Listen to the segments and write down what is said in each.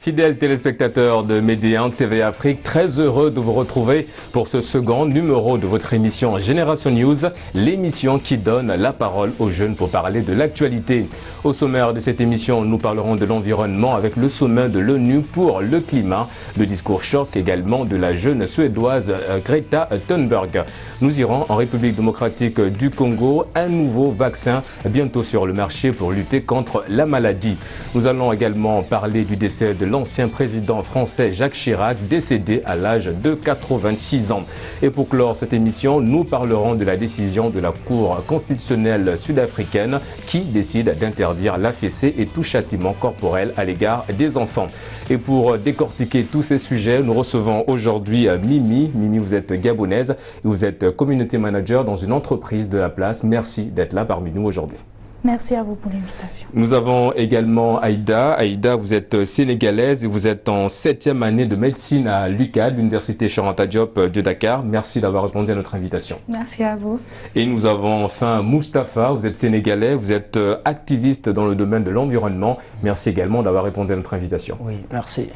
Fidèles téléspectateurs de Média TV Afrique, très heureux de vous retrouver pour ce second numéro de votre émission Génération News, l'émission qui donne la parole aux jeunes pour parler de l'actualité. Au sommaire de cette émission, nous parlerons de l'environnement avec le sommet de l'ONU pour le climat, le discours choc également de la jeune suédoise Greta Thunberg. Nous irons en République démocratique du Congo, un nouveau vaccin bientôt sur le marché pour lutter contre la maladie. Nous allons également parler du décès de l'ancien président français Jacques Chirac, décédé à l'âge de 86 ans. Et pour clore cette émission, nous parlerons de la décision de la Cour constitutionnelle sud-africaine qui décide d'interdire la fessée et tout châtiment corporel à l'égard des enfants. Et pour décortiquer tous ces sujets, nous recevons aujourd'hui Mimi. Mimi, vous êtes gabonaise et vous êtes community manager dans une entreprise de la place. Merci d'être là parmi nous aujourd'hui. Merci à vous pour l'invitation. Nous avons également Aïda. Aïda, vous êtes sénégalaise et vous êtes en 7e année de médecine à l'UCAD, l'Université Cheikh Anta Diop de Dakar. Merci d'avoir répondu à notre invitation. Merci à vous. Et nous avons enfin Moustapha. Vous êtes sénégalais, vous êtes activiste dans le domaine de l'environnement. Merci également d'avoir répondu à notre invitation. Oui, merci.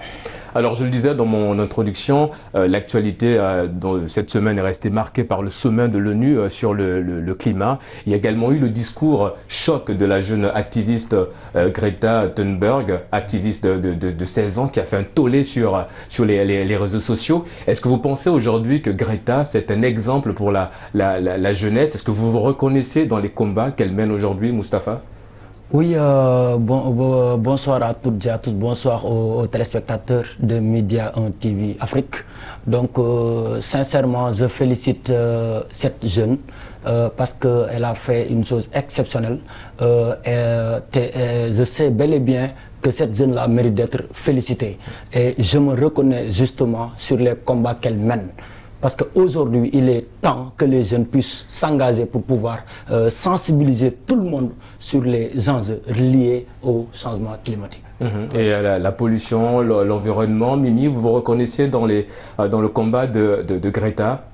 Alors, je le disais dans mon introduction, l'actualité cette semaine est restée marquée par le sommet de l'ONU sur le climat. Il y a également eu le discours choc de la jeune activiste Greta Thunberg, activiste de 16 ans, qui a fait un tollé sur les réseaux sociaux. Est-ce que vous pensez aujourd'hui que Greta, c'est un exemple pour la jeunesse? Est-ce que vous vous reconnaissez dans les combats qu'elle mène aujourd'hui, Moustapha? Oui, bonsoir à toutes et à tous, bonsoir aux téléspectateurs de Média TV Afrique. Donc, sincèrement, je félicite cette jeune parce qu'elle a fait une chose exceptionnelle. Je sais bel et bien que cette jeune-là mérite d'être félicitée. Et je me reconnais justement sur les combats qu'elle mène. Parce qu'aujourd'hui, il est temps que les jeunes puissent s'engager pour pouvoir sensibiliser tout le monde sur les enjeux liés au changement climatique. Et la pollution, l'environnement, Mimi, vous vous reconnaissez dans le combat de Greta?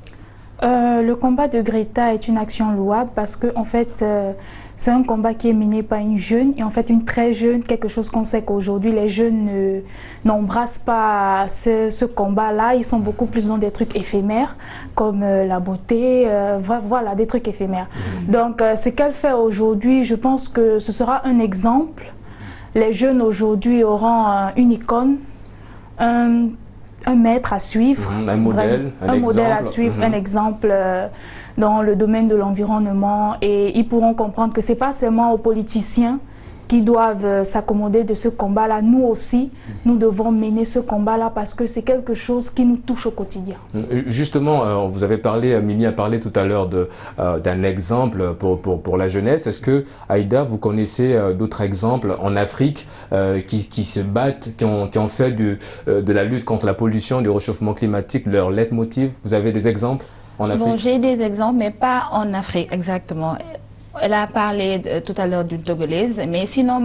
Le combat de Greta est une action louable parce que, en fait, c'est un combat qui est mené par une jeune, et en fait une très jeune, quelque chose qu'on sait qu'aujourd'hui les jeunes n'embrassent pas ce combat-là, ils sont beaucoup plus dans des trucs éphémères, comme la beauté, voilà, des trucs éphémères. Donc ce qu'elle fait aujourd'hui, je pense que ce sera un exemple. Les jeunes aujourd'hui auront une icône, un maître à suivre, un modèle à suivre, un exemple dans le domaine de l'environnement, et ils pourront comprendre que ce n'est pas seulement aux politiciens qui doivent s'accommoder de ce combat-là. Nous aussi, nous devons mener ce combat-là parce que c'est quelque chose qui nous touche au quotidien. Justement, vous avez parlé, Mimi a parlé tout à l'heure d'un exemple pour la jeunesse. Est-ce que, Aïda, vous connaissez d'autres exemples en Afrique qui se battent, qui ont fait de la lutte contre la pollution, du réchauffement climatique leur leitmotiv? Vous avez des exemples en Afrique? Bon, j'ai des exemples, mais pas en Afrique exactement. Elle a parlé tout à l'heure d'une Togolaise, mais sinon,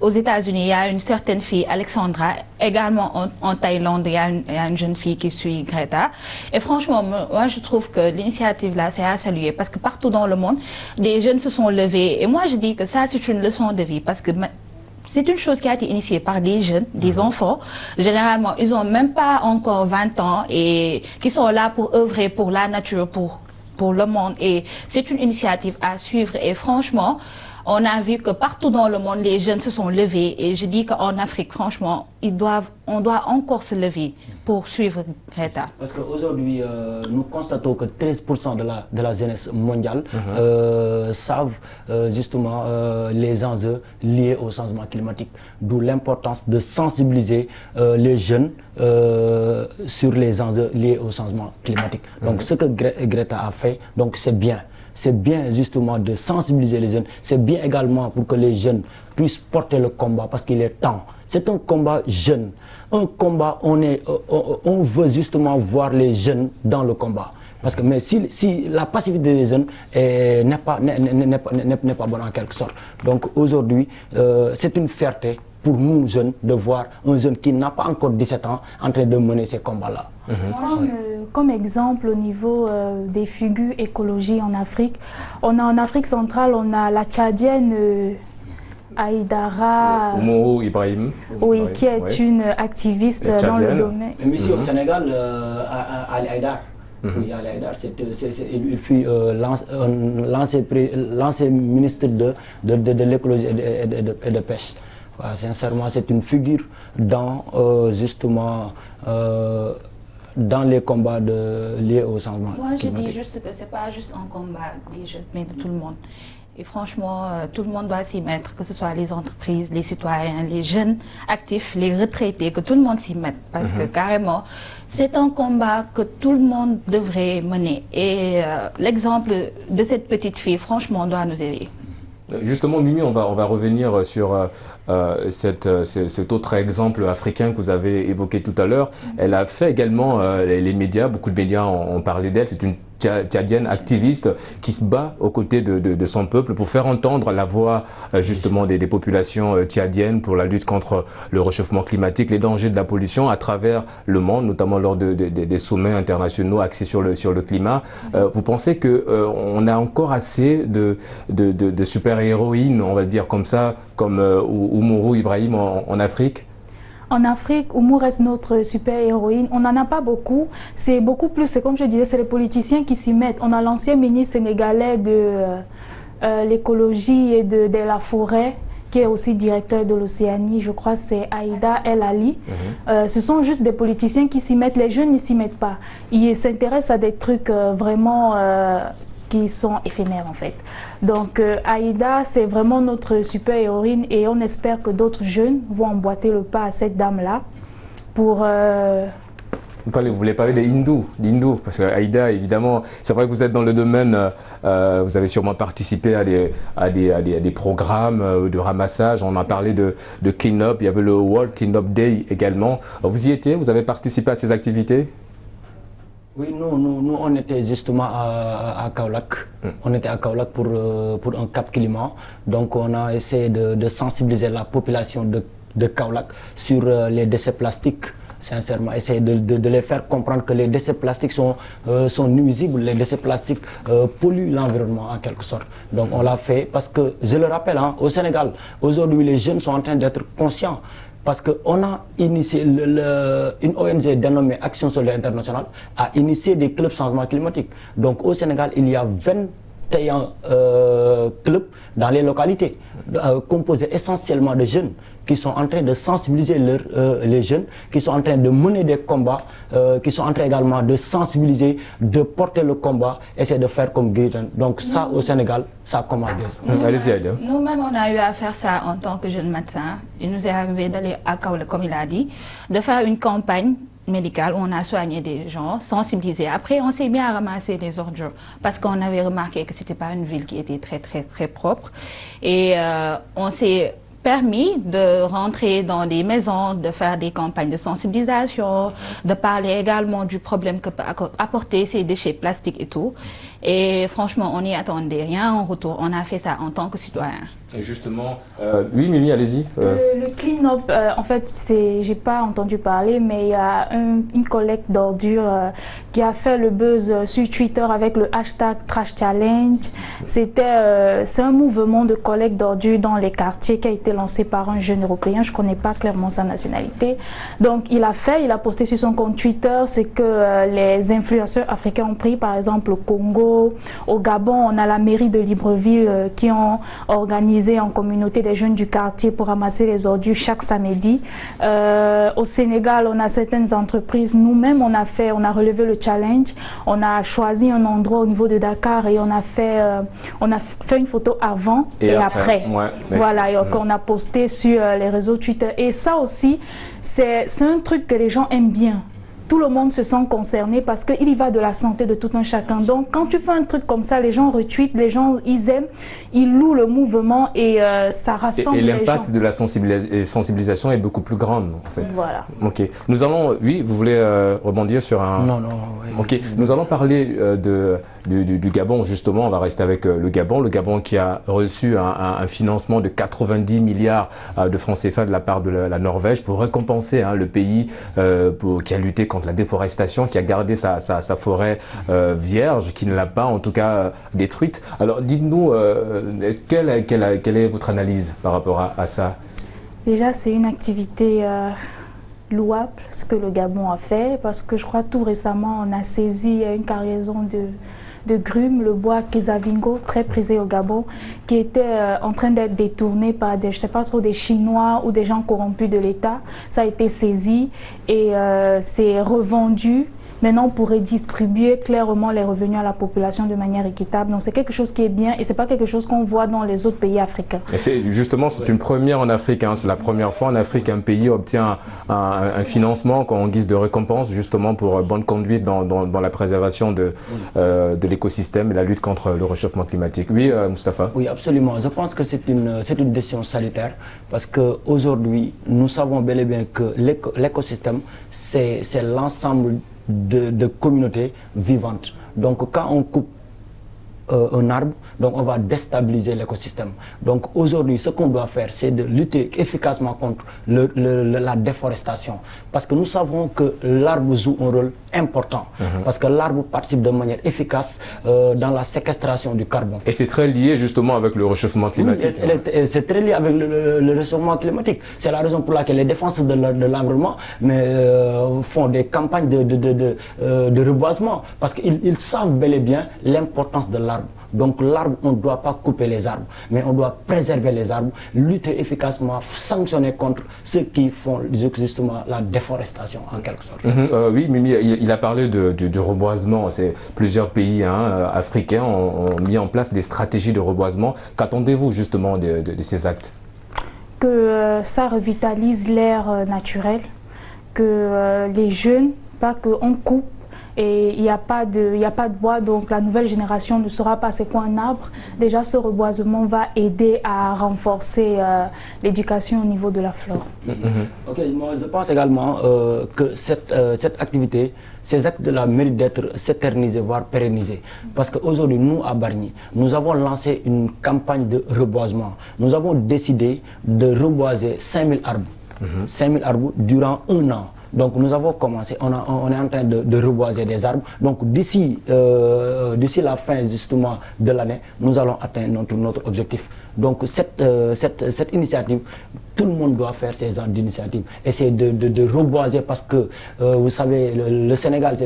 aux États-Unis, il y a une certaine fille, Alexandra, également en Thaïlande, il y a une jeune fille qui suit Greta. Et franchement, moi, je trouve que l'initiative là, c'est à saluer parce que partout dans le monde, des jeunes se sont levés. Et moi, je dis que ça, c'est une leçon de vie parce que c'est une chose qui a été initiée par des jeunes, des enfants. Généralement, ils n'ont même pas encore 20 ans et qui sont là pour œuvrer pour la nature, pour le monde. Et c'est une initiative à suivre. Et franchement, on a vu que partout dans le monde, les jeunes se sont levés. Et je dis qu'en Afrique, franchement, on doit encore se lever pour suivre Greta. Parce qu'aujourd'hui, nous constatons que 13% de la jeunesse mondiale savent justement les enjeux liés au changement climatique. D'où l'importance de sensibiliser les jeunes sur les enjeux liés au changement climatique. Donc ce que Greta a fait, donc c'est bien. C'est bien justement de sensibiliser les jeunes. C'est bien également pour que les jeunes puissent porter le combat parce qu'il est temps. C'est un combat jeune. Un combat, on veut justement voir les jeunes dans le combat. Parce que mais si la passivité des jeunes n'est pas bonne en quelque sorte. Donc aujourd'hui, c'est une fierté pour nous jeunes de voir un jeune qui n'a pas encore 17 ans en train de mener ces combats-là. Comme exemple au niveau des figures écologie en Afrique, on a en Afrique centrale, on a la Tchadienne Aïdara, Oumou Ibrahim. oui, qui est une activiste dans le domaine. Même ici au Sénégal, Ali Haïdar. Oui, Ali Haïdar, il fut l'ancien ministre de l'écologie et de pêche. Voilà, sincèrement, c'est une figure dans justement dans les combats liés au changement climatique. Moi, je dis juste que ce n'est pas juste un combat des jeunes, mais de tout le monde. Et franchement, tout le monde doit s'y mettre, que ce soit les entreprises, les citoyens, les jeunes actifs, les retraités, que tout le monde s'y mette. Parce que carrément, c'est un combat que tout le monde devrait mener. Et l'exemple de cette petite fille, franchement, doit nous éveiller. Justement, Mimi, on va revenir sur cet autre exemple africain que vous avez évoqué tout à l'heure. Elle a fait également les médias, beaucoup de médias ont parlé d'elle. C'est une tchadienne activiste qui se bat aux côtés de son peuple pour faire entendre la voix justement des populations tchadiennes pour la lutte contre le réchauffement climatique, les dangers de la pollution à travers le monde, notamment lors des sommets internationaux axés sur le climat. Vous pensez qu'on a encore assez de super-héroïnes, on va le dire comme ça, comme Oumou Ibrahim en Afrique? En Afrique, Oumou reste notre super-héroïne. On n'en a pas beaucoup. C'est beaucoup plus, c'est comme je disais, c'est les politiciens qui s'y mettent. On a l'ancien ministre sénégalais de l'écologie et de la forêt, qui est aussi directeur de l'Océanie. Je crois que c'est Aïda El Ali. Ce sont juste des politiciens qui s'y mettent. Les jeunes ne s'y mettent pas. Ils s'intéressent à des trucs vraiment qui sont éphémères en fait. Donc Aïda, c'est vraiment notre super-héroïne et on espère que d'autres jeunes vont emboîter le pas à cette dame-là pour... Vous voulez parler des hindous, parce que Aïda, évidemment, c'est vrai que vous êtes dans le domaine, vous avez sûrement participé à des programmes de ramassage. On a parlé de clean-up, il y avait le World Clean-up Day également. Vous y étiez, vous avez participé à ces activités? Oui, nous on était justement à Kaolack. On était à Kaolack pour un cap climat. Donc on a essayé de sensibiliser la population de Kaolack sur les déchets plastiques. Sincèrement, essayer de les faire comprendre que les déchets plastiques sont nuisibles, les déchets plastiques polluent l'environnement en quelque sorte. Donc on l'a fait parce que, je le rappelle, hein, au Sénégal, aujourd'hui les jeunes sont en train d'être conscients. Parce qu'on a initié, une ONG dénommée Action Solaire Internationale a initié des clubs changement climatique. Donc au Sénégal, il y a 21 clubs dans les localités, composés essentiellement de jeunes qui sont en train de sensibiliser les jeunes, qui sont en train de mener des combats, qui sont en train également de sensibiliser, de porter le combat, essayer de faire comme Gritan. Donc ça, au Sénégal, ça commence déjà. Allez-y, Aïda. Nous-mêmes, on a eu à faire ça en tant que jeunes médecins. Il nous est arrivé d'aller à Kaolack, comme il a dit, de faire une campagne médicale où on a soigné des gens, sensibilisé. Après, on s'est bien à ramasser les ordures parce qu'on avait remarqué que c'était pas une ville qui était très propre. Et on s'est permis de rentrer dans des maisons, de faire des campagnes de sensibilisation, de parler également du problème que peut apporter ces déchets plastiques et tout. Et franchement, on n'y attendait rien en retour. On a fait ça en tant que citoyen. Et justement, oui Mimi, allez-y. Le clean-up, en fait, j'ai pas entendu parler, mais il y a une collecte d'ordures qui a fait le buzz sur Twitter avec le hashtag Trash Challenge. C'est un mouvement de collecte d'ordures dans les quartiers qui a été lancé par un jeune européen. Je connais pas clairement sa nationalité. Donc il a posté sur son compte Twitter ce que les influenceurs africains ont pris, par exemple au Congo, au Gabon. On a la mairie de Libreville qui ont organisé en communauté des jeunes du quartier pour ramasser les ordures chaque samedi. Au Sénégal, on a certaines entreprises. Nous-mêmes, on a relevé le challenge. On a choisi un endroit au niveau de Dakar et on a fait une photo avant et après. Ouais, voilà, et on a posté sur les réseaux Twitter. Et ça aussi, c'est un truc que les gens aiment bien. Tout le monde se sent concerné parce qu'il y va de la santé de tout un chacun. Donc, quand tu fais un truc comme ça, les gens retweetent, les gens, ils aiment, ils louent le mouvement et ça rassemble les gens. Et l'impact de la sensibilisation est beaucoup plus grand, en fait. Voilà. Ok. Nous allons, oui, vous voulez rebondir sur un... Non. Oui. Ok. Nous allons parler du Gabon, justement. On va rester avec le Gabon qui a reçu un financement de 90 milliards de francs CFA de la part de la Norvège pour récompenser le pays qui a lutté contre contre la déforestation, qui a gardé sa forêt vierge, qui ne l'a pas en tout cas détruite. Alors dites-nous, quelle est votre analyse par rapport à ça? Déjà, c'est une activité louable, ce que le Gabon a fait, parce que je crois tout récemment, on a saisi une cargaison de grumes, le bois Kizavingo, très prisé au Gabon, qui était en train d'être détourné par des, je sais pas trop, des Chinois ou des gens corrompus de l'État. Ça a été saisi et c'est revendu. Maintenant, on pourrait distribuer clairement les revenus à la population de manière équitable. Donc, c'est quelque chose qui est bien et ce n'est pas quelque chose qu'on voit dans les autres pays africains. Et c'est une première en Afrique. Hein. C'est la première fois en Afrique qu'un pays obtient un financement en guise de récompense, justement pour bonne conduite dans la préservation de l'écosystème et la lutte contre le réchauffement climatique. Oui, Moustapha? Oui, absolument. Je pense que c'est une décision salutaire parce qu'aujourd'hui, nous savons bel et bien que l'écosystème, c'est l'ensemble de communautés vivantes. Donc quand on coupe un arbre, donc on va déstabiliser l'écosystème. Donc aujourd'hui, ce qu'on doit faire, c'est de lutter efficacement contre la déforestation. Parce que nous savons que l'arbre joue un rôle important. Parce que l'arbre participe de manière efficace dans la séquestration du carbone. Et c'est très lié justement avec le réchauffement climatique. Oui, c'est très lié avec le réchauffement climatique. C'est la raison pour laquelle les défenseurs de l'environnement font des campagnes de reboisement. Parce qu'ils savent bel et bien l'importance de l'arbre. Donc l'arbre, on ne doit pas couper les arbres, mais on doit préserver les arbres, lutter efficacement, sanctionner contre ceux qui font justement la déforestation en quelque sorte. Oui, Mimi, il a parlé du reboisement. Plusieurs pays africains ont mis en place des stratégies de reboisement. Qu'attendez-vous justement de ces actes? Que ça revitalise l'air naturel, que les jeunes, pas qu'on coupe. Et il n'y a pas de bois, donc la nouvelle génération ne saura pas c'est quoi un arbre. Déjà, ce reboisement va aider à renforcer l'éducation au niveau de la flore. Ok, moi je pense également que cette activité, ces actes-là méritent d'être s'éterniser, voire pérennisés. Parce qu'aujourd'hui, nous, à Bargny, nous avons lancé une campagne de reboisement. Nous avons décidé de reboiser 5000 arbres. 5000 arbres durant 1 an. Donc nous avons commencé, on est en train de reboiser des arbres. Donc d'ici la fin justement de l'année, nous allons atteindre notre objectif. Donc cette initiative, tout le monde doit faire ces genres d'initiatives. Essayer de reboiser parce que vous savez, le Sénégal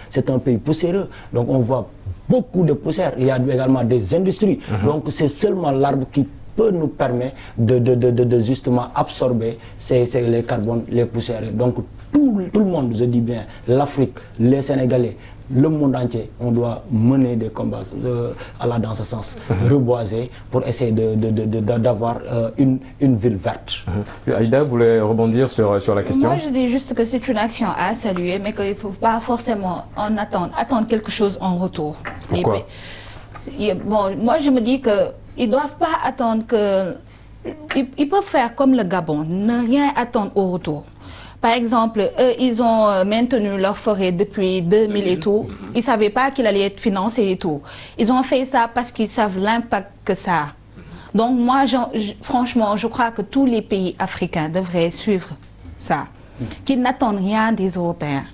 c'est un pays poussiéreux. Donc on voit beaucoup de poussière. Il y a également des industries. Donc c'est seulement l'arbre qui peut nous permettre de justement absorber les carbones, les poussières. Donc tout le monde, je dis bien, l'Afrique, les Sénégalais, le monde entier, on doit mener des combats dans ce sens, reboiser pour essayer d'avoir une ville verte. Aïda, vous voulez rebondir sur la question? Moi, je dis juste que c'est une action à saluer, mais qu'il ne faut pas forcément attendre quelque chose en retour. Pourquoi? Bon, moi, je me dis qu'ils ne doivent pas attendre que... Ils peuvent faire comme le Gabon, ne rien attendre au retour. Par exemple, eux, ils ont maintenu leur forêt depuis 2000 et tout. Ils ne savaient pas qu'il allait être financé et tout. Ils ont fait ça parce qu'ils savent l'impact que ça a. Donc moi, franchement, je crois que tous les pays africains devraient suivre ça. Qu'ils n'attendent rien des Européens.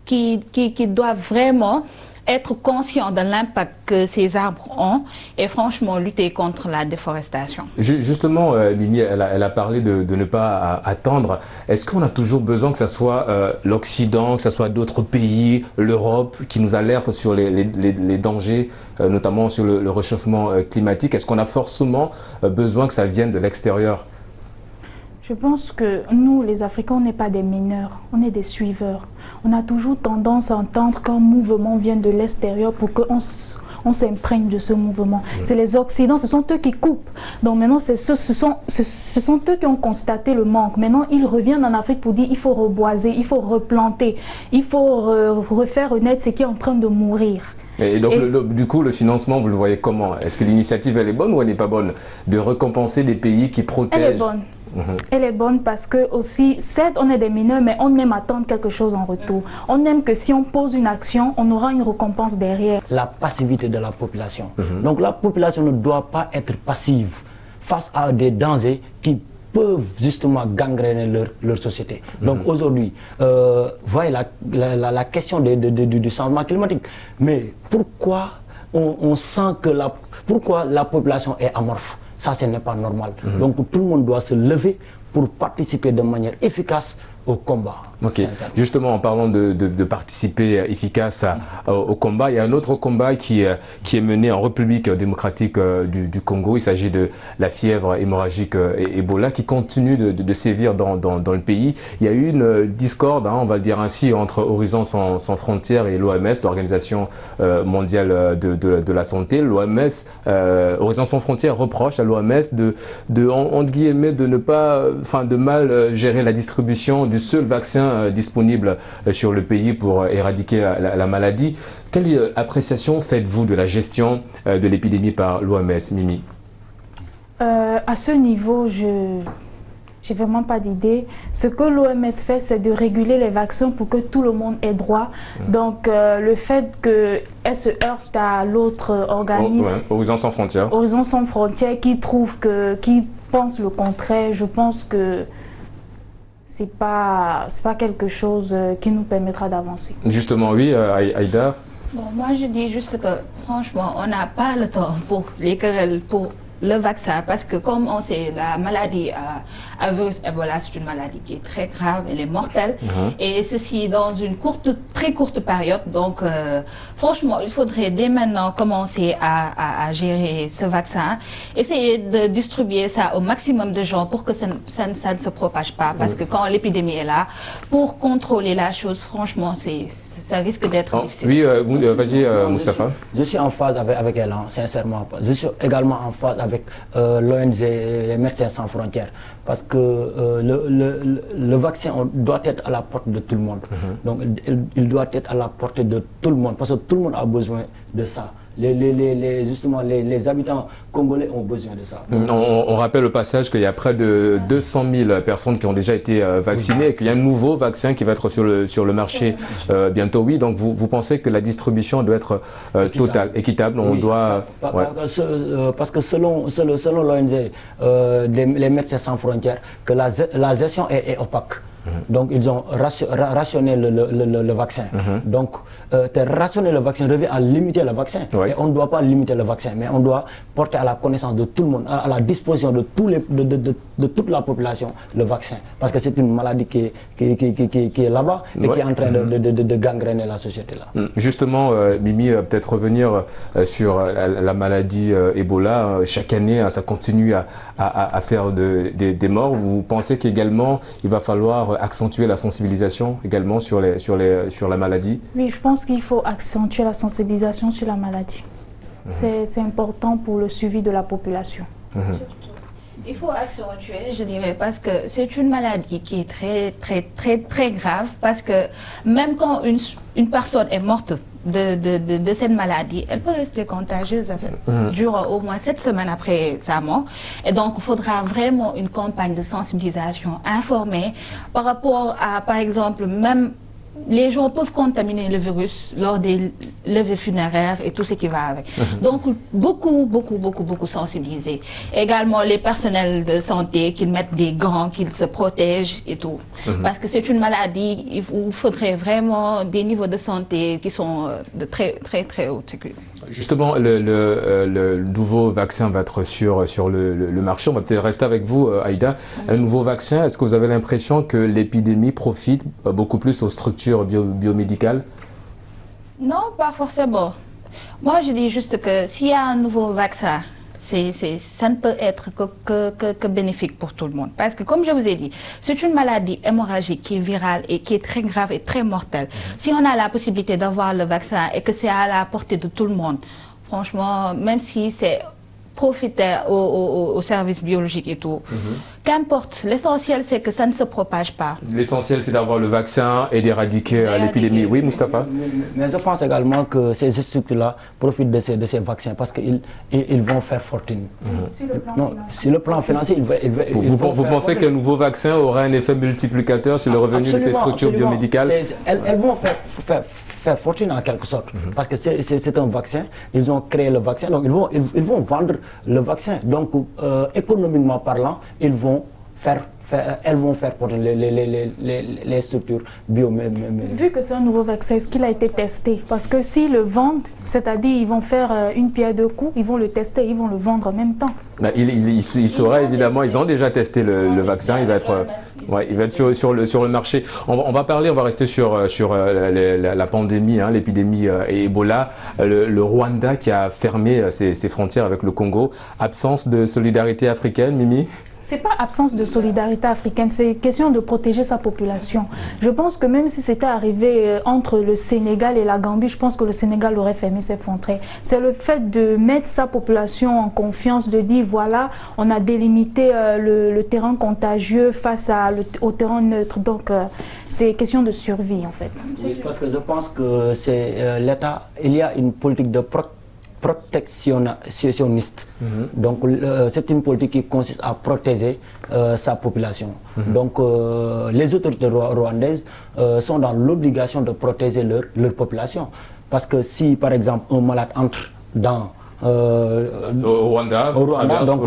Qu'ils doivent vraiment être conscients de l'impact que ces arbres ont et franchement lutter contre la déforestation. Justement, Mimi, elle a parlé de ne pas attendre. Est-ce qu'on a toujours besoin que ce soit l'Occident, que ce soit d'autres pays, l'Europe, qui nous alertent sur les dangers, notamment sur le réchauffement climatique? Est-ce qu'on a forcément besoin que ça vienne de l'extérieur? Je pense que nous, les Africains, on n'est pas des mineurs, on est des suiveurs. On a toujours tendance à entendre qu'un mouvement vient de l'extérieur pour qu'on s'imprègne de ce mouvement. C'est les Occidents, ce sont eux qui coupent. Donc maintenant, ce sont eux qui ont constaté le manque. Maintenant, ils reviennent en Afrique pour dire il faut reboiser, il faut replanter, il faut refaire renaître ce qui est en train de mourir. Et donc, du coup, le financement, vous le voyez comment? Est-ce que l'initiative, elle est bonne ou elle n'est pas bonne? De récompenser des pays qui protègent? Elle est bonne. Elle est bonne parce que aussi, certes, on est des mineurs, mais on aime attendre quelque chose en retour. On aime que si on pose une action, on aura une récompense derrière. La passivité de la population. Donc la population ne doit pas être passive face à des dangers qui peuvent justement gangréner leur société. Donc aujourd'hui, voyez la question du changement climatique. Mais pourquoi on sent que pourquoi la population est amorphe? Ça, ce n'est pas normal. Donc tout le monde doit se lever pour participer de manière efficace au combat. Ok. Justement, en parlant de participer efficace au combat, il y a un autre combat qui est mené en République démocratique du Congo. Il s'agit de la fièvre hémorragique Ebola qui continue de sévir dans le pays. Il y a eu une discorde, on va le dire ainsi, entre Horizon sans frontières et l'OMS, l'Organisation mondiale de la santé. L'OMS, Horizon sans frontières reproche à l'OMS entre guillemets, de ne pas, de mal gérer la distribution du seul vaccin disponible sur le pays pour éradiquer la maladie. Quelle appréciation faites-vous de la gestion de l'épidémie par l'OMS, Mimi? À ce niveau, je n'ai vraiment pas d'idée. Ce que l'OMS fait, c'est de réguler les vaccins pour que tout le monde ait droit. Donc, le fait qu'elle se heurte à l'autre organisme, Horizon sans frontières, qui pense le contraire, je pense que c'est pas quelque chose qui nous permettra d'avancer. Justement, oui, Aïda. Bon, moi je dis juste que franchement, on n'a pas le temps pour les querelles, pour le vaccin, parce que comme on sait, la maladie à virus Ebola, c'est une maladie qui est très grave, elle est mortelle, et ceci dans une très courte période. Donc, franchement, il faudrait dès maintenant commencer à gérer ce vaccin, essayer de distribuer ça au maximum de gens pour que ça ne se propage pas, parce que quand l'épidémie est là, pour contrôler la chose, franchement, ça risque d'être difficile. Oui, vas-y, Moustapha. Je suis en phase avec elle, sincèrement. Je suis également en phase avec l'ONG, les Médecins sans frontières, parce que le vaccin doit être à la portée de tout le monde. Donc, il doit être à la portée de tout le monde, parce que tout le monde a besoin de ça. Justement, les habitants congolais ont besoin de ça. On rappelle au passage qu'il y a près de 200 000 personnes qui ont déjà été vaccinées et qu'il y a un nouveau vaccin qui va être sur le marché bientôt. Oui, donc vous pensez que la distribution doit être totale, équitable. On doit... Parce que selon l'ONG, les Médecins sans frontières, que la gestion est opaque. Donc, ils ont rationné le vaccin. Donc, rationner le vaccin revient à limiter le vaccin. Et on ne doit pas limiter le vaccin, mais on doit porter à la connaissance de tout le monde, à la disposition de toute la population, le vaccin. Parce que c'est une maladie qui est là-bas et qui est en train de gangréner la société là. Justement, Mimi, peut-être revenir sur la maladie Ebola. Chaque année, ça continue à faire des morts. Vous pensez qu'également, il va falloir accentuer la sensibilisation également sur la maladie? Oui, je pense qu'il faut accentuer la sensibilisation sur la maladie. C'est important pour le suivi de la population. Il faut accentuer, je dirais, parce que c'est une maladie qui est très, très, très, très grave, parce que même quand une personne est morte de cette maladie, elle peut rester contagieuse, durant au moins 7 semaines après sa mort. Et donc, il faudra vraiment une campagne de sensibilisation informée par rapport à, par exemple, même les gens peuvent contaminer le virus lors des levées funéraires et tout ce qui va avec. Donc, beaucoup sensibiliser. Également, les personnels de santé, qu'ils mettent des gants, qu'ils se protègent et tout. Parce que c'est une maladie où il faudrait vraiment des niveaux de santé qui sont de très, très, très haute sécurité. Justement, le nouveau vaccin va être sur le marché. On va peut-être rester avec vous, Aïda. Un nouveau vaccin, est-ce que vous avez l'impression que l'épidémie profite beaucoup plus aux structures biomédicales? Non, pas forcément. Moi, je dis juste que s'il y a un nouveau vaccin, ça ne peut être que bénéfique pour tout le monde. Parce que, comme je vous ai dit, c'est une maladie hémorragique qui est virale et qui est très grave et très mortelle. Si on a la possibilité d'avoir le vaccin et que c'est à la portée de tout le monde, franchement, même si c'est profiter au service biologique et tout. Qu'importe, l'essentiel c'est que ça ne se propage pas. L'essentiel c'est d'avoir le vaccin et d'éradiquer l'épidémie. Oui, Moustapha? Mais je pense également que ces structures-là profitent de ces vaccins parce qu'ils vont faire fortune. Sur le plan financier, vous pensez qu'un nouveau vaccin aura un effet multiplicateur sur le revenu de ces structures biomédicales? Elles vont faire fortune en quelque sorte. Parce que c'est un vaccin, ils ont créé le vaccin, donc ils vont vendre le vaccin. Donc, économiquement parlant, ils vont elles vont faire pour les structures biomédicales. Vu que c'est un nouveau vaccin, est-ce qu'il a été testé? Parce que s'ils le vendent, c'est-à-dire ils vont faire une pierre deux coups, ils vont le tester, ils vont le vendre en même temps. Il sera évidemment, ils ont déjà testé le vaccin, il va être sur le marché. On va rester sur la pandémie, hein, l'épidémie Ebola. Le Rwanda qui a fermé ses frontières avec le Congo. Absence de solidarité africaine, Mimi? C'est pas absence de solidarité africaine, c'est question de protéger sa population. Je pense que même si c'était arrivé entre le Sénégal et la Gambie, je pense que le Sénégal aurait fermé ses frontières. C'est le fait de mettre sa population en confiance, de dire voilà, on a délimité le terrain contagieux face au terrain neutre. Donc c'est question de survie en fait. Oui, parce que je pense que c'est l'État, il y a une politique de protectionniste. Donc c'est une politique qui consiste à protéger sa population. Donc les autorités rwandaises sont dans l'obligation de protéger leur population. Parce que si par exemple un malade entre dans au Rwanda, donc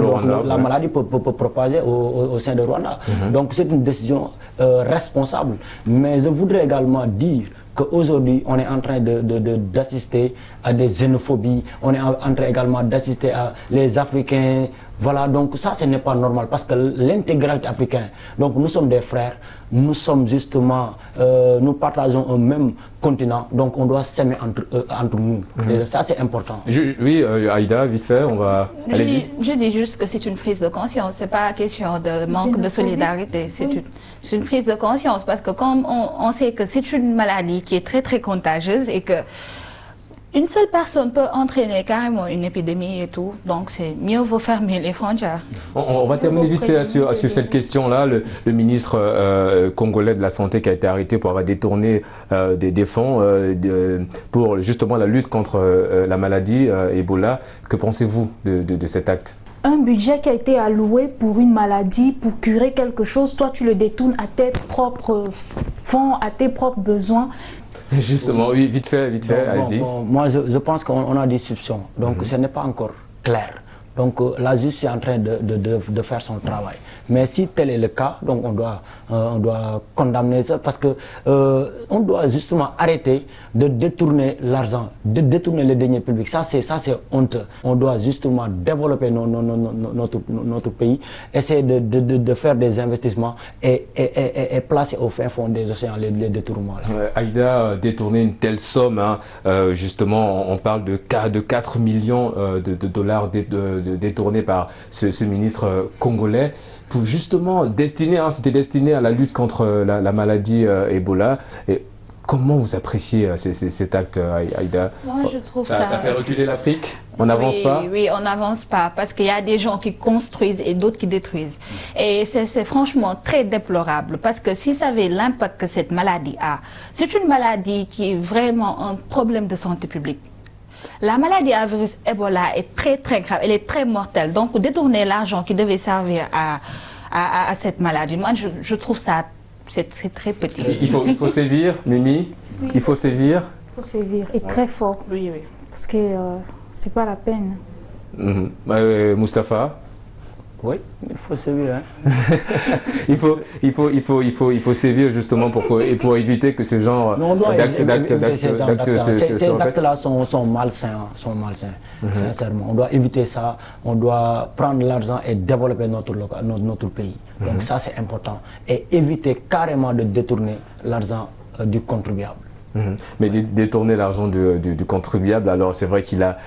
la maladie peut propager au sein de Rwanda. Donc c'est une décision responsable. Mais je voudrais également dire qu'aujourd'hui, on est en train d'assister à des xénophobies, on est en train également d'assister à les Africains. Voilà, donc ça, ce n'est pas normal parce que l'intégralité africaine, donc nous sommes des frères, nous sommes justement, nous partageons un même continent, donc on doit s'aimer entre nous. Et ça, c'est important. Oui, Aïda, vite fait, on va... Je dis juste que c'est une prise de conscience, c'est pas question de manque de solidarité, c'est une prise de conscience parce que comme on sait que c'est une maladie qui est très très contagieuse et que une seule personne peut entraîner carrément une épidémie et tout, donc c'est mieux vaut fermer les frontières. On va terminer vite fait sur cette question-là. Le ministre congolais de la Santé qui a été arrêté pour avoir détourné des fonds pour justement la lutte contre la maladie Ebola. Que pensez-vous de cet acte? Un budget qui a été alloué pour une maladie, pour curer quelque chose, toi tu le détournes à tes propres fonds, à tes propres besoins. Justement, oui, vite fait, allez-y. Moi, je pense qu'on a des soupçons, donc ce n'est pas encore clair. Donc la justice est en train de faire son travail. Mais si tel est le cas, donc on doit condamner ça parce que on doit justement arrêter de détourner l'argent, de détourner les deniers publics. Ça c'est honteux. On doit justement développer notre pays, essayer de faire des investissements et placer au fin fond des océans les détournements. Aïda, détourner une telle somme, hein, justement, on parle de 4 millions de dollars détournés par ce ministre congolais pour justement c'était destiné à la lutte contre la maladie Ebola. Et comment vous appréciez cet acte, Aïda? Moi, je trouve ça fait reculer l'Afrique? On n'avance pas? Oui, on n'avance pas parce qu'il y a des gens qui construisent et d'autres qui détruisent. Et c'est franchement très déplorable parce que si vous savez l'impact que cette maladie a, c'est une maladie qui est vraiment un problème de santé publique. La maladie à virus Ebola est très très grave, elle est très mortelle. Donc détourner l'argent qui devait servir à cette maladie, moi je trouve ça c'est très petit. Il faut sévir, Mimi, oui. Il faut sévir. Il faut sévir, et très fort. Oui. Parce que c'est pas la peine. Moustapha? Oui, il faut sévir. Hein. il faut sévir justement pour éviter que ce genre d'actes ces actes-là sont malsains, sincèrement. On doit éviter ça, on doit prendre l'argent et développer notre pays. Donc ça c'est important. Et éviter carrément de détourner l'argent du contribuable. Mais détourner l'argent du contribuable, alors c'est vrai qu'il a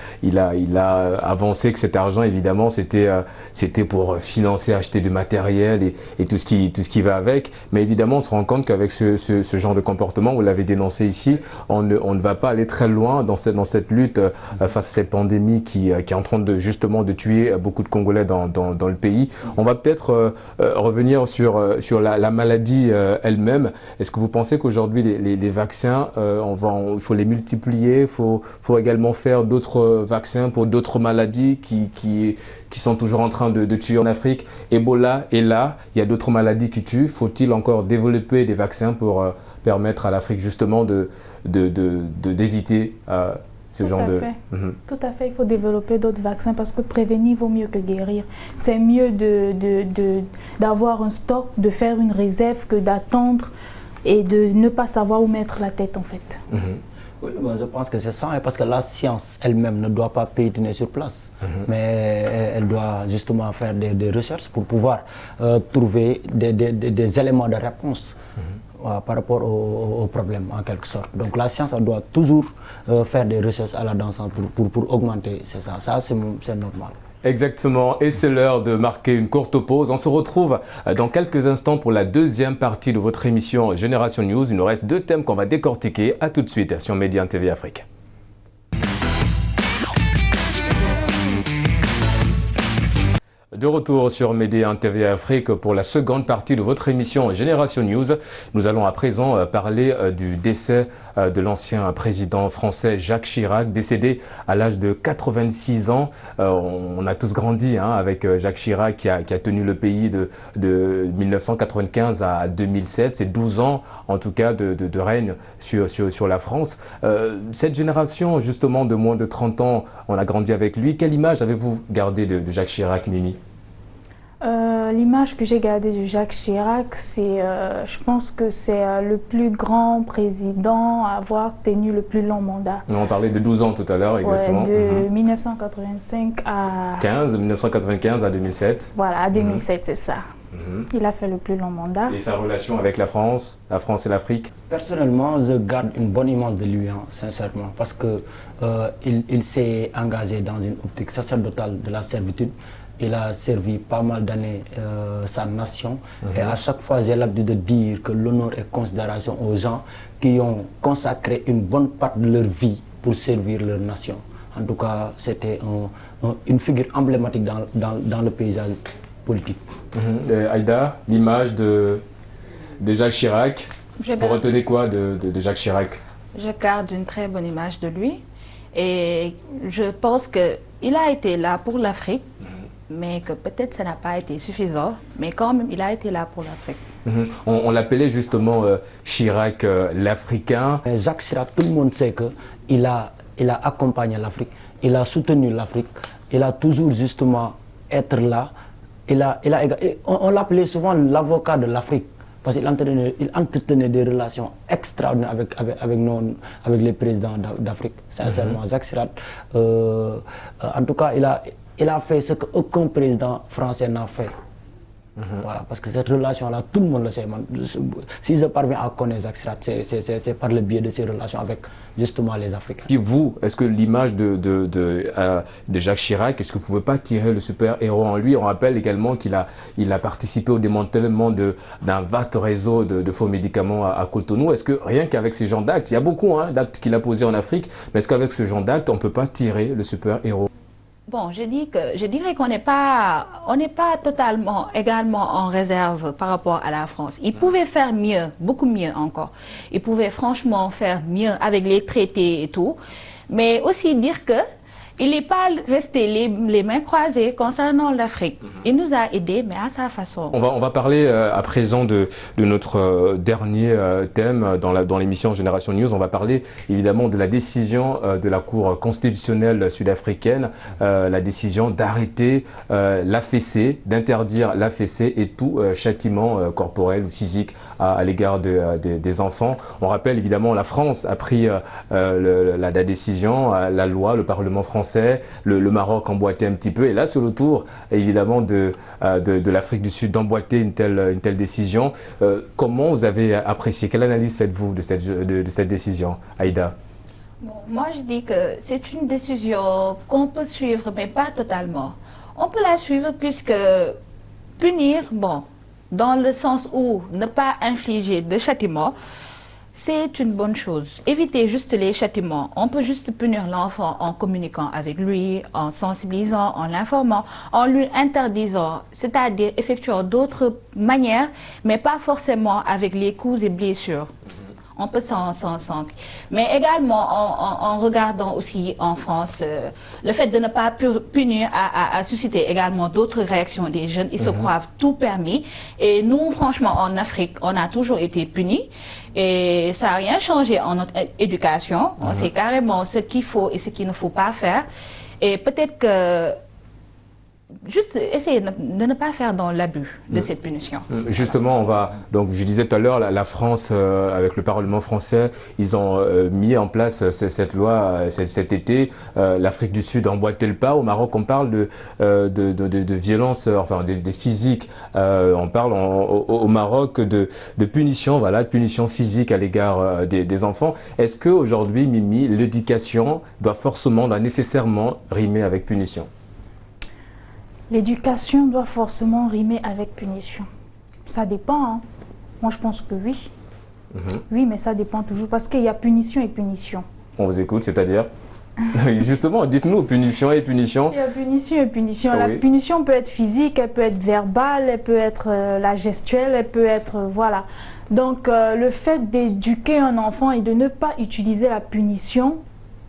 avancé que cet argent évidemment c'était pour financer, acheter du matériel et tout ce qui va avec, mais évidemment on se rend compte qu'avec ce genre de comportement, vous l'avez dénoncé ici, on ne va pas aller très loin dans cette lutte face à cette pandémie qui est en train justement de tuer beaucoup de Congolais dans le pays. On va peut-être revenir sur la maladie elle-même. Est-ce que vous pensez qu'aujourd'hui les vaccins il faut les multiplier, il faut également faire d'autres vaccins pour d'autres maladies qui sont toujours en train de tuer en Afrique. Ebola est là, il y a d'autres maladies qui tuent. Faut-il encore développer des vaccins pour permettre à l'Afrique justement d'éviter ce genre de... Tout à fait, il faut développer d'autres vaccins parce que prévenir vaut mieux que guérir. C'est mieux d'avoir un stock, de faire une réserve que d'attendre et de ne pas savoir où mettre la tête en fait. Oui, bon, je pense que c'est ça, parce que la science elle-même ne doit pas pétiner sur place, mais elle doit justement faire des recherches pour pouvoir trouver des éléments de réponse par rapport au problème en quelque sorte. Donc la science elle doit toujours faire des recherches à la dansante pour augmenter, c'est ça, c'est normal. Exactement, et c'est l'heure de marquer une courte pause. On se retrouve dans quelques instants pour la deuxième partie de votre émission Génération News. Il nous reste 2 thèmes qu'on va décortiquer. À tout de suite sur Média TV Afrique. De retour sur Média TV Afrique pour la seconde partie de votre émission Génération News. Nous allons à présent parler du décès de l'ancien président français Jacques Chirac, décédé à l'âge de 86 ans. On a tous grandi avec Jacques Chirac qui a tenu le pays de 1995 à 2007. C'est 12 ans en tout cas de règne sur la France. Cette génération justement de moins de 30 ans, on a grandi avec lui. Quelle image avez-vous gardée de Jacques Chirac, Mimi? L'image que j'ai gardée de Jacques Chirac, je pense que c'est le plus grand président à avoir tenu le plus long mandat. On parlait de 12 ans tout à l'heure, exactement. De 1985 à... 1995 à 2007. Voilà, à 2007, c'est ça. Il a fait le plus long mandat. Et sa relation avec la France et l'Afrique? Personnellement, je garde une bonne image de lui, sincèrement, parce que il s'est engagé dans une optique sacerdotale de la servitude. Il a servi pas mal d'années sa nation et à chaque fois j'ai l'habitude de dire que l'honneur et considération aux gens qui ont consacré une bonne part de leur vie pour servir leur nation. En tout cas, c'était une figure emblématique dans le paysage politique. Aïda, l'image de Jacques Chirac, vous retenez quoi de Jacques Chirac? Je garde une très bonne image de lui et je pense qu'il a été là pour l'Afrique. Mais que peut-être ça n'a pas été suffisant, mais quand même il a été là pour l'Afrique. On l'appelait justement Chirac l'Africain. Jacques Chirac, tout le monde sait qu'il a accompagné l'Afrique, il a soutenu l'Afrique, il a toujours justement été là. On l'appelait souvent l'avocat de l'Afrique parce qu'il entretenait des relations extraordinaires avec les présidents d'Afrique. Sincèrement, Jacques Chirac, en tout cas, il a fait ce qu'aucun président français n'a fait. Voilà, parce que cette relation-là, tout le monde le sait. Si je parviens à connaître Jacques Chirac, c'est par le biais de ces relations avec justement les Africains. Et vous, est-ce que l'image de Jacques Chirac, est-ce que vous ne pouvez pas tirer le super-héros en lui? On rappelle également qu'il a participé au démantèlement d'un vaste réseau de faux médicaments à Cotonou. Est-ce que rien qu'avec ces genres d'actes, il y a beaucoup d'actes qu'il a posés en Afrique, mais est-ce qu'avec ce genre d'actes, on ne peut pas tirer le super-héros? Bon, je dirais qu'on n'est pas totalement également en réserve par rapport à la France. Il pouvait faire mieux, beaucoup mieux encore. Il pouvait franchement faire mieux avec les traités et tout. Mais aussi dire que il n'est pas resté les mains croisées concernant l'Afrique. Il nous a aidés, mais à sa façon. On va parler à présent de notre dernier thème dans l'émission Génération News. On va parler évidemment de la décision de la Cour constitutionnelle sud-africaine, la décision d'arrêter l'AFC, d'interdire l'AFC et tout châtiment corporel ou physique à l'égard des enfants. On rappelle évidemment la France a pris la décision, la loi, le Parlement français. Le Maroc emboîtait un petit peu et là c'est le tour évidemment de l'Afrique du Sud d'emboîter une telle décision. Comment vous avez apprécié, quelle analyse faites-vous de cette décision, Aïda? Bon, moi je dis que c'est une décision qu'on peut suivre mais pas totalement. On peut la suivre puisque punir, bon, dans le sens où ne pas infliger de châtiment, c'est une bonne chose. Éviter juste les châtiments. On peut juste punir l'enfant en communiquant avec lui, en sensibilisant, en l'informant, en lui interdisant, c'est-à-dire effectuant d'autres manières, mais pas forcément avec les coups et blessures. on peut mais également en regardant aussi en France, le fait de ne pas punir a suscité également d'autres réactions des jeunes. Ils se croient tout permis. Et nous, franchement, en Afrique, on a toujours été punis. Et ça n'a rien changé en notre éducation. On sait carrément ce qu'il faut et ce qu'il ne faut pas faire. Et peut-être que juste essayer de ne pas faire dans l'abus de cette punition. Justement, on va, donc je disais tout à l'heure, la France, avec le Parlement français, ils ont mis en place cette loi cet été. L'Afrique du Sud a emboîté le pas. Au Maroc, on parle de violence, enfin des physiques. On parle au Maroc de punition, voilà, de punition physique à l'égard des enfants. Est-ce qu'aujourd'hui, Mimi, l'éducation doit nécessairement rimer avec punition? L'éducation doit forcément rimer avec punition. Ça dépend. Hein. Moi, je pense que oui. Oui, mais ça dépend toujours parce qu'il y a punition et punition. On vous écoute, c'est-à-dire? Justement, dites-nous, punition et punition. Il y a punition et punition. Oui. La punition peut être physique, elle peut être verbale, elle peut être la gestuelle, elle peut être... voilà. Donc, le fait d'éduquer un enfant et de ne pas utiliser la punition,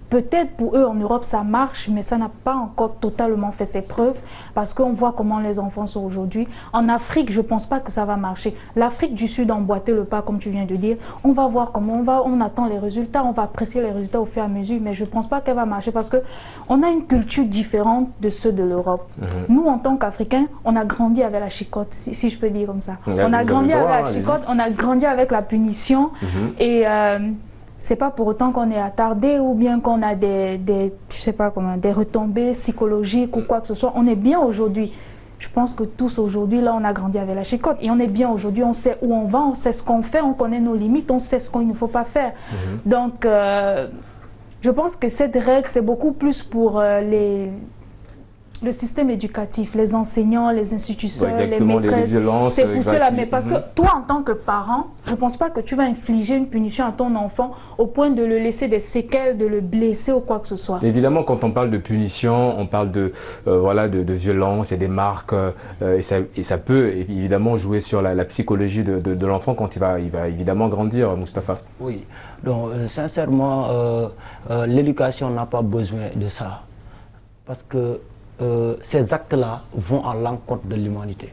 peut-être pour eux en Europe ça marche, mais ça n'a pas encore totalement fait ses preuves parce qu'on voit comment les enfants sont aujourd'hui. En Afrique, je ne pense pas que ça va marcher. L'Afrique du Sud a emboîté le pas, comme tu viens de dire. On va voir comment on attend les résultats, on va apprécier les résultats au fur et à mesure, mais je ne pense pas qu'elle va marcher parce qu'on a une culture différente de ceux de l'Europe. Nous, en tant qu'Africains, on a grandi avec la chicotte, si je peux dire comme ça. On a grandi avec la chicotte, on a grandi avec la punition et... c'est pas pour autant qu'on est attardé ou bien qu'on a je sais pas comment, des retombées psychologiques ou quoi que ce soit. On est bien aujourd'hui. Je pense que tous aujourd'hui, là, on a grandi avec la chicotte et on est bien aujourd'hui. On sait où on va, on sait ce qu'on fait, on connaît nos limites, on sait ce qu'il ne faut pas faire. Donc, je pense que cette règle, c'est beaucoup plus pour le système éducatif, les enseignants, les instituteurs, les maîtresses, c'est pousser la mais parce que toi en tant que parent, je ne pense pas que tu vas infliger une punition à ton enfant au point de le laisser des séquelles, de le blesser ou quoi que ce soit. Évidemment, quand on parle de punition, on parle de violence et des marques et ça peut évidemment jouer sur la psychologie de l'enfant quand il va évidemment grandir, Moustapha. Oui, donc sincèrement, l'éducation n'a pas besoin de ça parce que ces actes-là vont à l'encontre de l'humanité,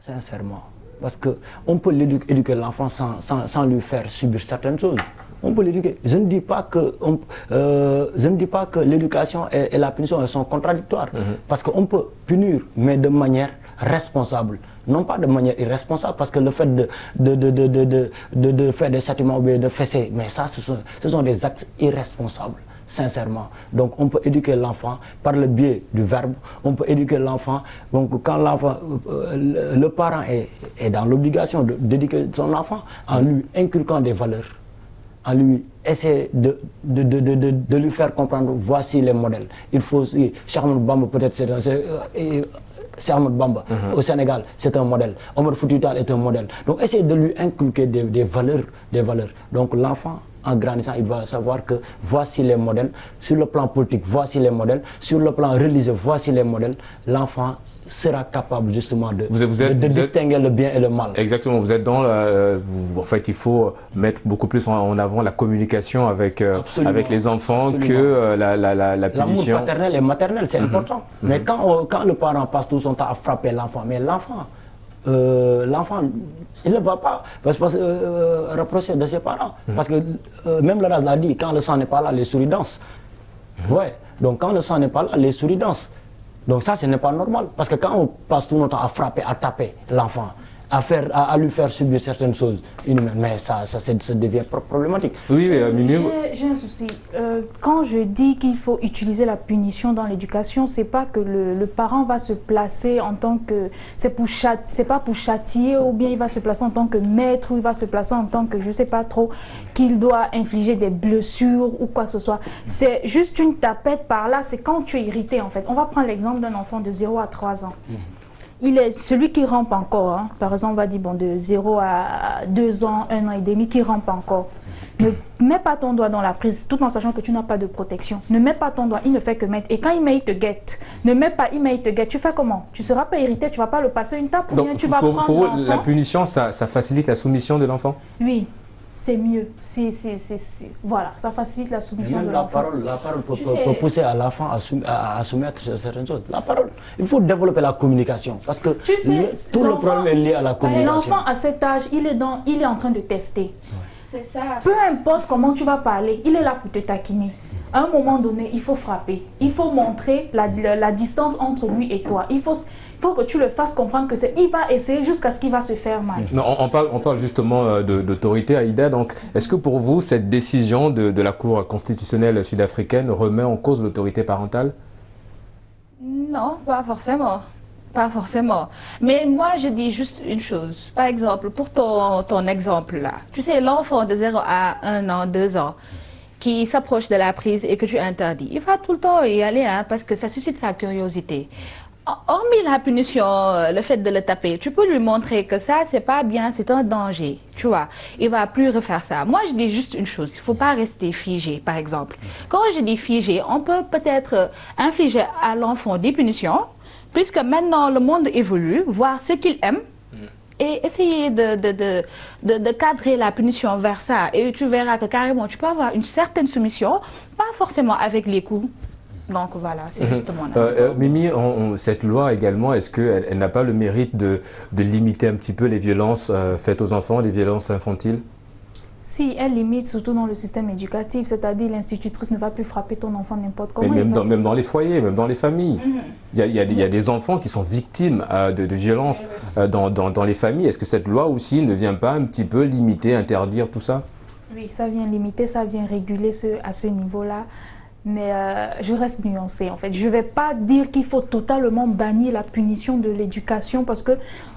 sincèrement. Parce qu'on peut éduquer l'enfant sans lui faire subir certaines choses. On peut l'éduquer. Je ne dis pas que l'éducation et la punition elles sont contradictoires. Parce qu'on peut punir, mais de manière responsable. Non pas de manière irresponsable, parce que le fait de faire des châtiments ou de fesser, mais ça, ce sont des actes irresponsables. Sincèrement. Donc on peut éduquer l'enfant par le biais du verbe, on peut éduquer l'enfant, donc quand l'enfant, le parent est dans l'obligation d'éduquer son enfant en lui inculquant des valeurs, en lui essayer de lui faire comprendre, voici les modèles. Il faut, Cheikh Ahmadou Bamba peut-être c'est Cheikh Ahmadou Bamba au Sénégal, c'est un modèle. Omar Foutiyou Tall est un modèle. Donc essayer de lui inculquer des valeurs. Donc l'enfant, en grandissant, il va savoir que voici les modèles. Sur le plan politique, voici les modèles. Sur le plan religieux, voici les modèles. L'enfant sera capable justement de distinguer le bien et le mal. Exactement, vous êtes dans en fait il faut mettre beaucoup plus en avant la communication avec les enfants que la punition. L'amour paternel et maternel, c'est important. Mais quand le parent passe tout son temps à frapper l'enfant, mais l'enfant, il ne va pas reprocher de ses parents. Parce que même le l'a dit, quand le sang n'est pas là, les souris dansent. Ouais. Donc quand le sang n'est pas là, les souris dansent. Donc ça, ce n'est pas normal. Parce que quand on passe tout notre temps à frapper, à taper l'enfant, à lui faire subir certaines choses inhumaines, mais ça devient problématique. Oui, Mimi. J'ai un souci. Quand je dis qu'il faut utiliser la punition dans l'éducation, c'est pas que le parent va se placer en tant que... c'est pas pour châtier, ou bien il va se placer en tant que maître, ou il va se placer en tant que, je sais pas trop, qu'il doit infliger des blessures ou quoi que ce soit. C'est juste une tapette par là, c'est quand tu es irrité en fait. On va prendre l'exemple d'un enfant de 0 à 3 ans. Il est celui qui rampe encore, hein. Par exemple, on va dire bon, de 0 à 2 ans, 1 an et demi, qui rampe encore. Ne mets pas ton doigt dans la prise, tout en sachant que tu n'as pas de protection. Ne mets pas ton doigt, il ne fait que mettre. Et quand il met, il te guette. Ne mets pas, il met, il te guette. Tu fais comment? Tu ne seras pas irrité, tu ne vas pas le passer une tape ou bien tu vas prendre pour l'enfant. la punition, ça facilite la soumission de l'enfant? Oui. c'est mieux. Voilà, ça facilite la soumission de l'enfant. La parole peut pousser à l'enfant à soumettre certaines choses. La parole, il faut développer la communication parce que tout le problème est lié à la communication. L'enfant à cet âge, il est en train de tester. C'est ça. Peu importe comment tu vas parler, il est là pour te taquiner. À un moment donné, il faut frapper. Il faut montrer la distance entre lui et toi. Il faut que tu le fasses comprendre il va essayer jusqu'à ce qu'il va se faire mal. Non, on parle justement d'autorité, Aïda. Donc, est-ce que pour vous, cette décision de la Cour constitutionnelle sud-africaine remet en cause l'autorité parentale? Non, pas forcément. Pas forcément. Mais moi, je dis juste une chose. Par exemple, pour ton exemple là, tu sais, l'enfant de 0 à 1 an, 2 ans, qui s'approche de la prise et que tu interdis, il va tout le temps y aller parce que ça suscite sa curiosité. Hormis la punition, le fait de le taper, tu peux lui montrer que ça, c'est pas bien, c'est un danger, tu vois. Il va plus refaire ça. Moi, je dis juste une chose, il faut pas rester figé, par exemple. Quand je dis figé, on peut peut-être infliger à l'enfant des punitions, puisque maintenant le monde évolue, voir ce qu'il aime, et essayer de cadrer la punition vers ça. Et tu verras que carrément, tu peux avoir une certaine soumission, pas forcément avec les coups. Donc voilà, c'est justement là. Mimi, cette loi également, est-ce qu'elle n'a pas le mérite de limiter un petit peu les violences faites aux enfants, les violences infantiles? Si, elle limite surtout dans le système éducatif, c'est-à-dire l'institutrice ne va plus frapper ton enfant n'importe comment. Même dans les foyers, même dans les familles. Il y a des enfants qui sont victimes de violences dans les familles. Est-ce que cette loi aussi ne vient pas un petit peu limiter, interdire tout ça? Oui, ça vient limiter, ça vient réguler à ce niveau-là. Mais je reste nuancée en fait. Je ne vais pas dire qu'il faut totalement bannir la punition de l'éducation parce que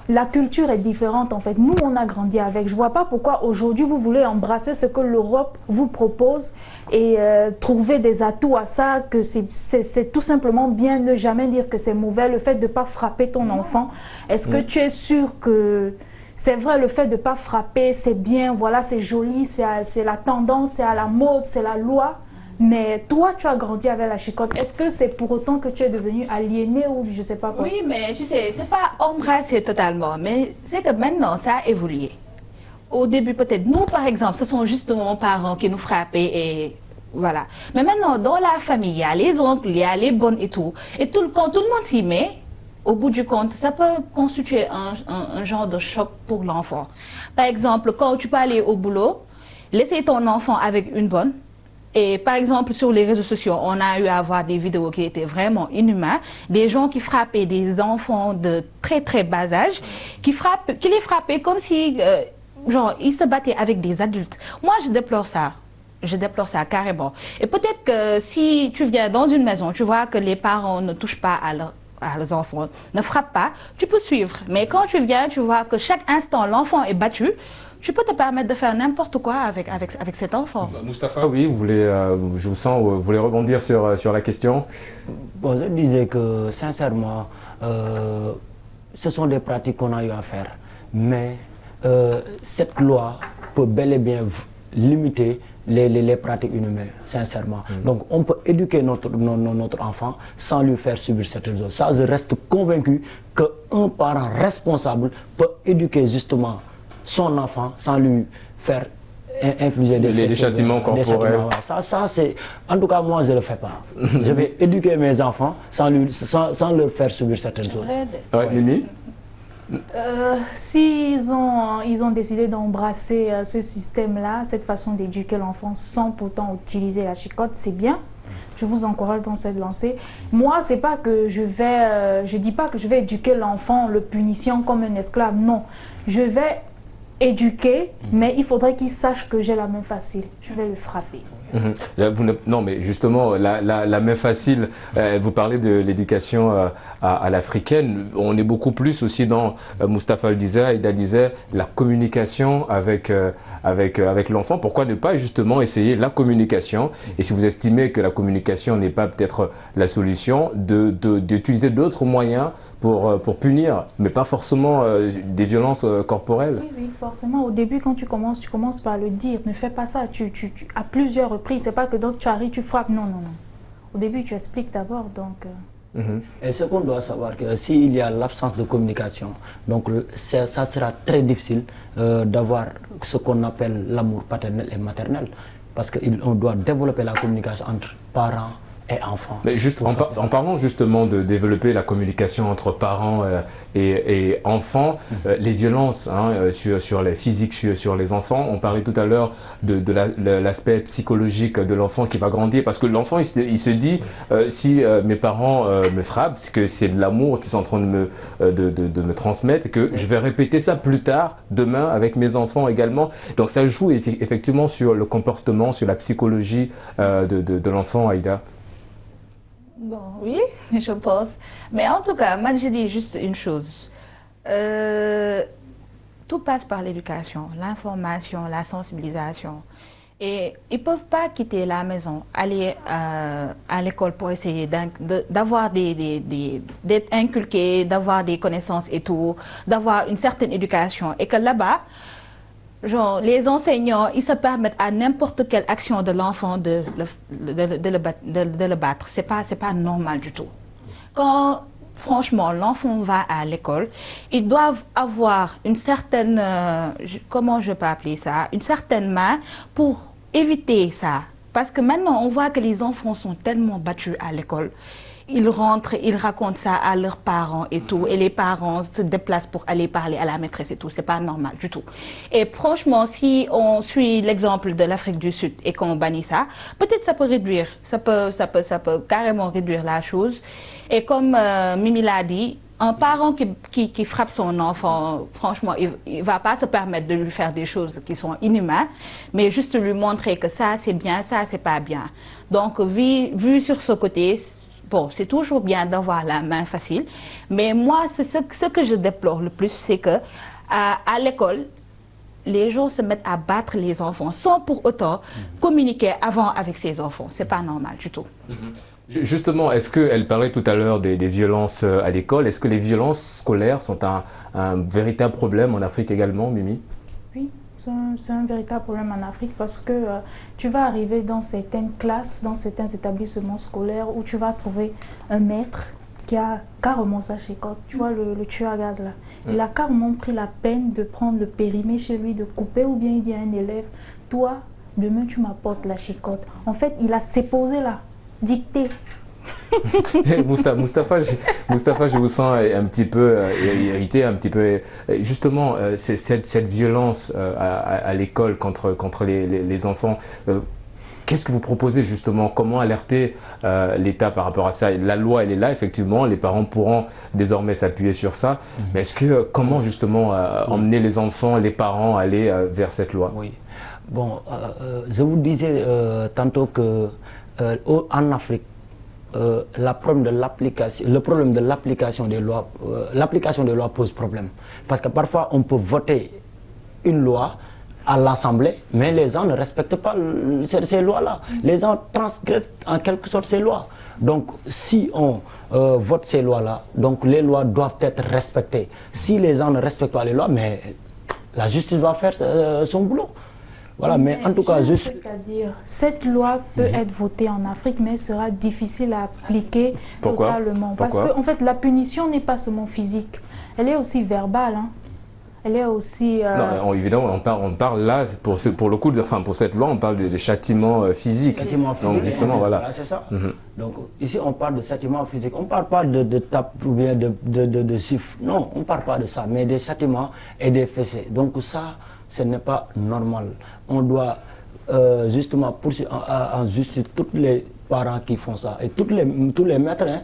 la culture est différente en fait. Nous, on a grandi avec. Je ne vois pas pourquoi aujourd'hui vous voulez embrasser ce que l'Europe vous propose et trouver des atouts à ça, que c'est tout simplement bien, ne jamais dire que c'est mauvais. Le fait de ne pas frapper ton enfant, est-ce que tu es sûr que... C'est vrai, le fait de ne pas frapper, c'est bien, voilà, c'est joli, c'est la tendance, c'est à la mode, c'est la loi. Mais toi, tu as grandi avec la chicotte. Est-ce que c'est pour autant que tu es devenu aliéné ou je ne sais pas quoi? Oui, mais tu sais, c'est pas embrasser totalement. Mais c'est que maintenant, ça a évolué. Au début, peut-être, nous, par exemple, ce sont juste nos parents qui nous frappaient et voilà. Mais maintenant, dans la famille, il y a les oncles, il y a les bonnes et tout. Et quand tout le monde s'y met, au bout du compte, ça peut constituer un genre de choc pour l'enfant. Par exemple, quand tu peux aller au boulot, laisser ton enfant avec une bonne. Et par exemple, sur les réseaux sociaux, on a eu à voir des vidéos qui étaient vraiment inhumaines. Des gens qui frappaient des enfants de très très bas âge, qui les frappaient comme si, genre, ils se battaient avec des adultes. Moi, je déplore ça. Je déplore ça carrément. Et peut-être que si tu viens dans une maison, tu vois que les parents ne touchent pas à leurs enfants, ne frappent pas, tu peux suivre. Mais quand tu viens, tu vois que chaque instant, l'enfant est battu, tu peux te permettre de faire n'importe quoi avec cet enfant. Moustapha, oui, je vous sens, vous voulez rebondir sur la question. Bon, je disais que sincèrement, ce sont des pratiques qu'on a eu à faire. Mais cette loi peut bel et bien limiter les pratiques inhumaines, sincèrement. Donc on peut éduquer notre enfant sans lui faire subir certaines choses. Ça, je reste convaincu qu'un parent responsable peut éduquer justement son enfant sans lui faire infliger des châtiments corporels. Ça c'est... En tout cas, moi, je ne le fais pas. Je vais éduquer mes enfants sans leur faire subir certaines choses. Ouais, Mimi? S'ils ont décidé d'embrasser ce système-là, cette façon d'éduquer l'enfant sans pourtant utiliser la chicotte, c'est bien. Je vous encourage dans cette lancée. Moi, c'est pas que je dis pas que je vais éduquer l'enfant, le punissant comme un esclave. Non, je vais éduquer, mais il faudrait qu'il sache que j'ai la main facile. Je vais le frapper. Non, mais justement, la main facile, vous parlez de l'éducation à l'africaine. On est beaucoup plus aussi dans, Moustapha le disait, Aïda disait, la communication avec l'enfant. Pourquoi ne pas justement essayer la communication? Et si vous estimez que la communication n'est pas peut-être la solution, d'utiliser d'autres moyens pour punir, mais pas forcément des violences corporelles. Oui, forcément. Au début, quand tu commences par le dire. Ne fais pas ça. À plusieurs reprises. C'est pas que donc tu arrives, tu frappes. Non. Au début, tu expliques d'abord. Donc, Et ce qu'on doit savoir, que s'il y a l'absence de communication, donc ça sera très difficile d'avoir ce qu'on appelle l'amour paternel et maternel. Parce qu'on doit développer la communication entre parents et enfants. Mais juste, en parlant justement de développer la communication entre parents et enfants, les violences sur les physiques sur les enfants, on parlait tout à l'heure de l'aspect psychologique de l'enfant qui va grandir, parce que l'enfant il se dit si mes parents me frappent, c'est que c'est de l'amour qu'ils sont en train de me transmettre, et que je vais répéter ça plus tard, demain, avec mes enfants également. Donc ça joue effectivement sur le comportement, sur la psychologie de l'enfant, Aïda. Bon, oui, je pense. Mais en tout cas, moi, je dis juste une chose. Tout passe par l'éducation, l'information, la sensibilisation. Et ils ne peuvent pas quitter la maison, aller à l'école pour essayer d'avoir d'être inculqués, d'avoir des connaissances et tout, d'avoir une certaine éducation. Et que là-bas, genre, les enseignants, ils se permettent à n'importe quelle action de l'enfant de le battre. C'est pas normal du tout. Quand, franchement, l'enfant va à l'école, ils doivent avoir une certaine, comment je peux appeler ça, une certaine main pour éviter ça. Parce que maintenant, on voit que les enfants sont tellement battus à l'école. Ils rentrent, ils racontent ça à leurs parents et tout. Et les parents se déplacent pour aller parler à la maîtresse et tout. C'est pas normal du tout. Et franchement, si on suit l'exemple de l'Afrique du Sud et qu'on bannit ça, peut-être ça peut réduire. Ça peut carrément réduire la chose. Et comme Mimi l'a dit, un parent qui frappe son enfant, franchement, il va pas se permettre de lui faire des choses qui sont inhumaines, mais juste lui montrer que ça c'est bien, ça c'est pas bien. Donc, vu sur ce côté, bon, c'est toujours bien d'avoir la main facile, mais moi, c'est ce que je déplore le plus, c'est que à l'école, les gens se mettent à battre les enfants sans pour autant communiquer avant avec ses enfants. C'est pas normal du tout. Justement, est-ce qu'elle parlait tout à l'heure des violences à l'école? Est-ce que les violences scolaires sont un véritable problème en Afrique également, Mimi? Oui. C'est un véritable problème en Afrique parce que tu vas arriver dans certaines classes, dans certains établissements scolaires où tu vas trouver un maître qui a carrément sa chicotte. Tu vois, le tueur à gaz là. Il a carrément pris la peine de prendre le périmé chez lui, de couper, ou bien il dit à un élève, toi, demain tu m'apportes la chicotte. En fait, il a séposé là, dicté. Moustapha, je vous sens un petit peu irrité, un petit peu. Justement, cette violence à l'école contre les enfants, qu'est-ce que vous proposez justement? Comment alerter l'État par rapport à ça? La loi, elle est là, effectivement, les parents pourront désormais s'appuyer sur ça. Mais comment justement emmener les enfants, les parents à aller vers cette loi? Oui. Bon, je vous disais tantôt que en Afrique, le problème de l'application des lois, l'application des lois pose problème. Parce que parfois, on peut voter une loi à l'Assemblée, mais les gens ne respectent pas ces lois-là. Les gens transgressent en quelque sorte ces lois. Donc, si on vote ces lois-là, donc les lois doivent être respectées. Si les gens ne respectent pas les lois, mais la justice va faire son boulot. Voilà, mais en tout cas, juste... Cette loi peut être votée en Afrique, mais sera difficile à appliquer totalement. Parce qu'en fait, la punition n'est pas seulement physique, elle est aussi verbale. Hein. Elle est aussi... Non, évidemment, on parle là, pour le coup, pour cette loi, on parle des châtiments physiques. Châtiments physiques, donc, justement, voilà. C'est ça. Donc, ici, on parle de châtiments physiques. On ne parle pas de tape ou bien de chiffres. Non, on ne parle pas de ça, mais des châtiments et des fessées. Donc, ça, ce n'est pas normal. On doit justement poursuivre en justice tous les parents qui font ça et tous les maîtres, hein,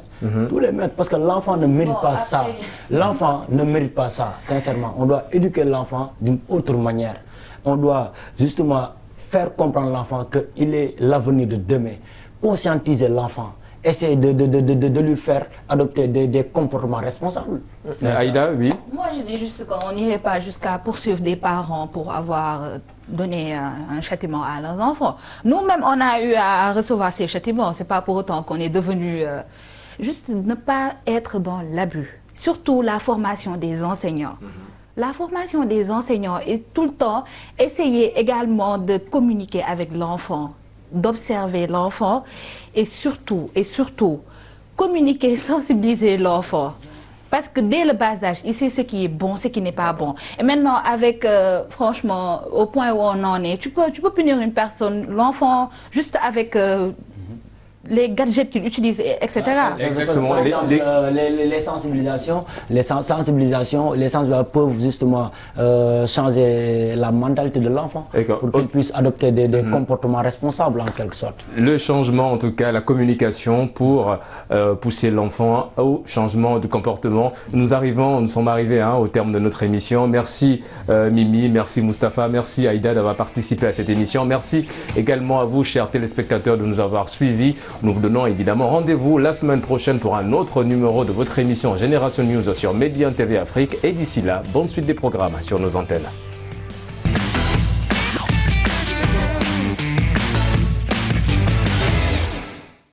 tous les maîtres, parce que l'enfant ne mérite pas ça. L'enfant ne mérite pas ça, sincèrement. On doit éduquer l'enfant d'une autre manière. On doit justement faire comprendre l'enfant qu'il est l'avenir de demain, conscientiser l'enfant, essayer de lui faire adopter des comportements responsables. Aïda, oui. Moi, je dis juste qu'on n'irait pas jusqu'à poursuivre des parents pour avoir donné un châtiment à leurs enfants. Nous-mêmes, on a eu à recevoir ces châtiments. Ce n'est pas pour autant qu'on est devenu... juste ne pas être dans l'abus. Surtout la formation des enseignants. La formation des enseignants est tout le temps essayer également de communiquer avec l'enfant, d'observer l'enfant et surtout, communiquer, sensibiliser l'enfant. Parce que dès le bas âge, il sait ce qui est bon, ce qui n'est pas bon. Et maintenant, avec, franchement, au point où on en est, tu peux punir une personne, l'enfant, juste avec les gadgets qu'il utilise, etc. Exactement. Par exemple, les sensibilisations peuvent justement changer la mentalité de l'enfant pour qu'il puisse adopter des comportements responsables en quelque sorte. Le changement, en tout cas, la communication pour pousser l'enfant au changement de comportement. Nous sommes arrivés au terme de notre émission. Merci Mimi, merci Mustapha, merci Aïda d'avoir participé à cette émission. Merci également à vous, chers téléspectateurs, de nous avoir suivis. Nous vous donnons évidemment rendez-vous la semaine prochaine pour un autre numéro de votre émission Génération News sur Média TV Afrique. Et d'ici là, bonne suite des programmes sur nos antennes.